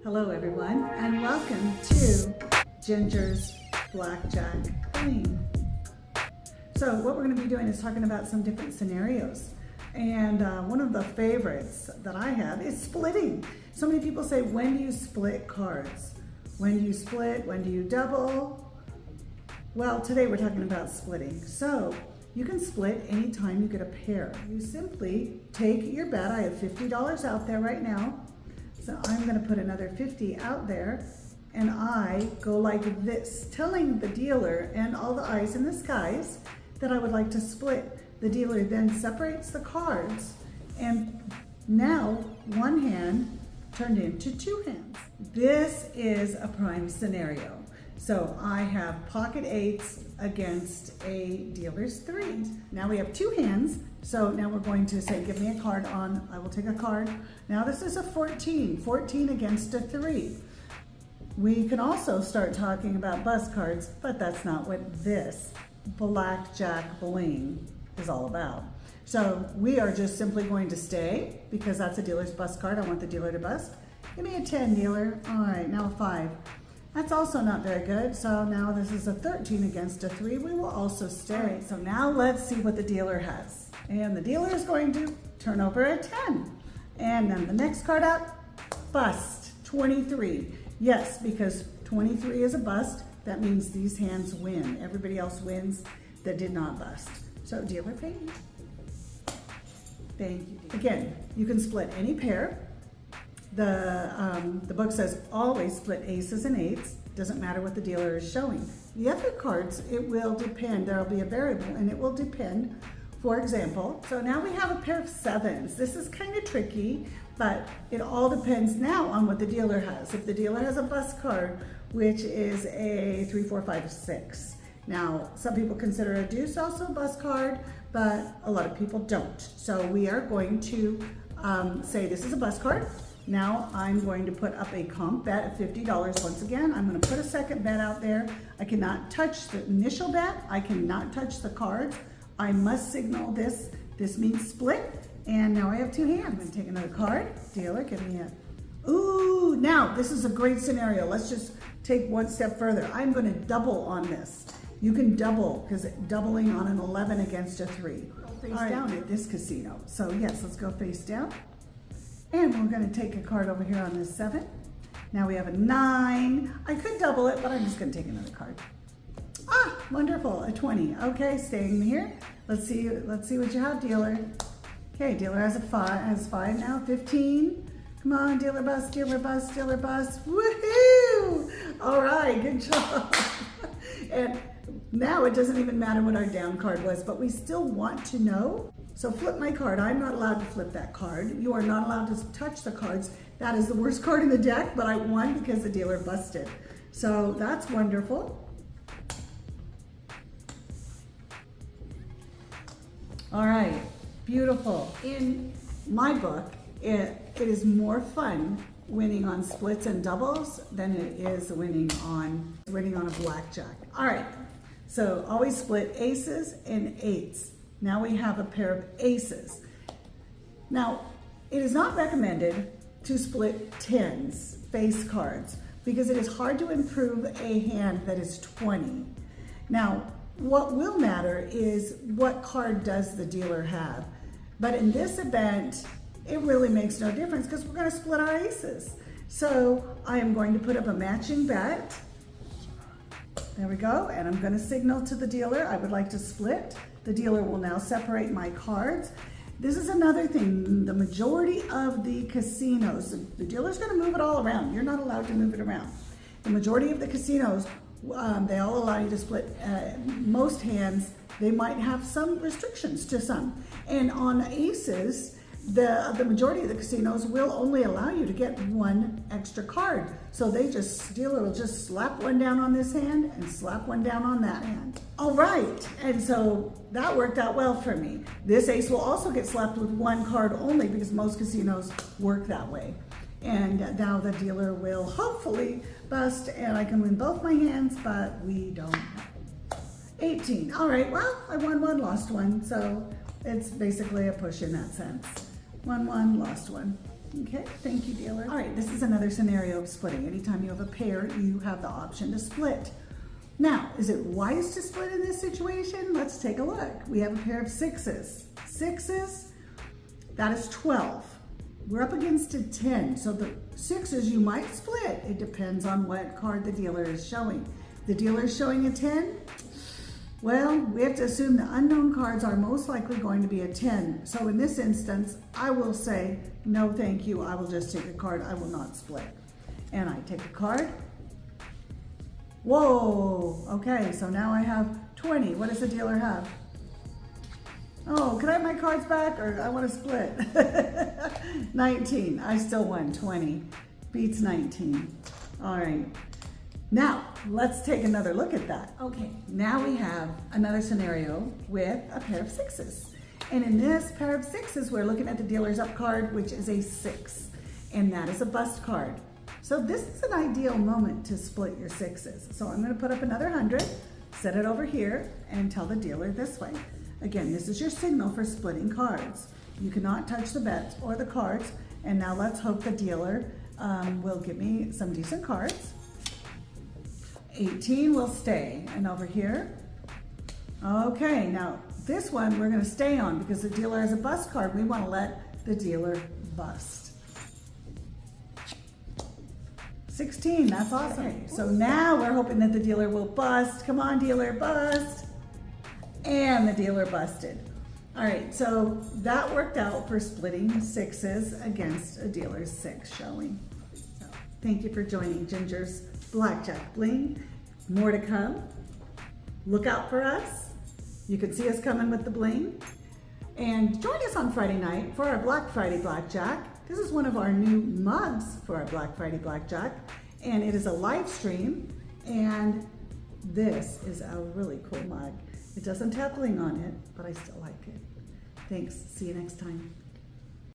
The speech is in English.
Hello everyone, and welcome to Gingers Blackjack Bling. So what we're going to be doing is talking about some different scenarios. And one of the favorites that I have is splitting. So many people say, when do you split cards? When do you split? When do you double? Well, today we're talking about splitting. So you can split anytime you get a pair. You simply take your bet. I have $50 out there right now. So I'm going to put another 50 out there, and I go like this, telling the dealer and all the eyes in the skies that I would like to split. The dealer then separates the cards, and now one hand turned into two hands. This is a prime scenario. So I have pocket eights against a dealer's threes. Now we have two hands. So now we're going to say, give me a card on, I will take a card. Now this is a 14 against a 3. We can also start talking about bus cards, but that's not what this Blackjack Bling is all about. So we are just simply going to stay, because that's a dealer's bus card. I want the dealer to bust. Give me a 10, dealer. All right, now a 5. That's also not very good. So now this is a 13 against a 3. We will also stay. All right, so now let's see what the dealer has. And the dealer is going to turn over a 10. And then the next card up, bust, 23. Yes, because 23 is a bust. That means these hands win. Everybody else wins that did not bust. So dealer paid. Thank you. Again, you can split any pair. The book says always split aces and eights. Doesn't matter what the dealer is showing. The other cards, it will depend. There will be a variable, and it will depend. For example, so now we have a pair of 7s. This is kind of tricky, but it all depends now on what the dealer has. If the dealer has a bus card, which is a 3, 4, 5, 6. Now, some people consider a deuce also a bus card, but a lot of people don't. So we are going to say this is a bus card. Now I'm going to put up a comp bet of $50 once again. I'm going to put a second bet out there. I cannot touch the initial bet. I cannot touch the cards. I must signal this. This means split. And now I have two hands. I'm going to take another card. Dealer, give me a... Ooh, now this is a great scenario. Let's just take one step further. I'm going to double on this. You can double, because doubling on an 11 against a 3. Face down at this casino. So yes, let's go face down. And we're going to take a card over here on this 7. Now we have a 9. I could double it, but I'm just going to take another card. Ah, wonderful, a 20. Okay, staying here. Let's see what you have, dealer. Okay, dealer has a 5 now. 15. Come on, dealer bust, dealer bust, dealer bust. Woohoo! All right, good job. And now it doesn't even matter what our down card was, but we still want to know. So flip my card. I'm not allowed to flip that card. You are not allowed to touch the cards. That is the worst card in the deck, but I won because the dealer busted. So that's wonderful. All right, beautiful. In my book, it is more fun winning on splits and doubles than it is winning on a blackjack. All right, so always split aces and eights. Now we have a pair of aces. Now, it is not recommended to split 10s, face cards, because it is hard to improve a hand that is 20. Now, what will matter is what card does the dealer have. But in this event, it really makes no difference because we're going to split our aces. So I am going to put up a matching bet. There we go. And I'm going to signal to the dealer I would like to split. The dealer will now separate my cards. This is another thing. The majority of the casinos, the dealer's going to move it all around. You're not allowed to move it around. The majority of the casinos, they all allow you to split most hands. They might have some restrictions to some. And on aces, the majority of the casinos will only allow you to get one extra card. So dealer will just slap one down on this hand and slap one down on that hand. All right, and so that worked out well for me. This ace will also get slapped with one card only because most casinos work that way. And now the dealer will hopefully bust and I can win both my hands, but we don't know. 18, all right, well, I won one, lost one. So it's basically a push in that sense. Won one, lost one. Okay, thank you, dealer. All right, this is another scenario of splitting. Anytime you have a pair, you have the option to split. Now, is it wise to split in this situation? Let's take a look. We have a pair of sixes. Sixes, that is 12. We're up against a 10, so the sixes you might split. It depends on what card the dealer is showing. The dealer is showing a 10. Well, we have to assume the unknown cards are most likely going to be a 10. So in this instance, I will say, no thank you, I will just take a card, I will not split. And I take a card. Whoa, okay, so now I have 20. What does the dealer have? Oh, can I have my cards back, or I want to split? 19, I still won. 20 beats 19. All right, now let's take another look at that. Okay, now we have another scenario with a pair of sixes. And in this pair of sixes, we're looking at the dealer's up card, which is a 6, and that is a bust card. So this is an ideal moment to split your sixes. So I'm gonna put up another 100, set it over here, and tell the dealer this way. Again, this is your signal for splitting cards. You cannot touch the bets or the cards, and now let's hope the dealer will give me some decent cards. 18 will stay, and over here, okay, now this one we're gonna stay on because the dealer has a bust card. We wanna let the dealer bust. 16, that's awesome. Okay, so now we're hoping that the dealer will bust. Come on, dealer, bust. And the dealer busted. All right, so that worked out for splitting sixes against a dealer's 6 showing. So thank you for joining Gingers Blackjack Bling. More to come. Look out for us. You can see us coming with the bling. And join us on Friday night for our Black Friday Blackjack. This is one of our new mugs for our Black Friday Blackjack, and it is a live stream, and this is a really cool mug. It doesn't have bling on it, but I still like it. Thanks. See you next time.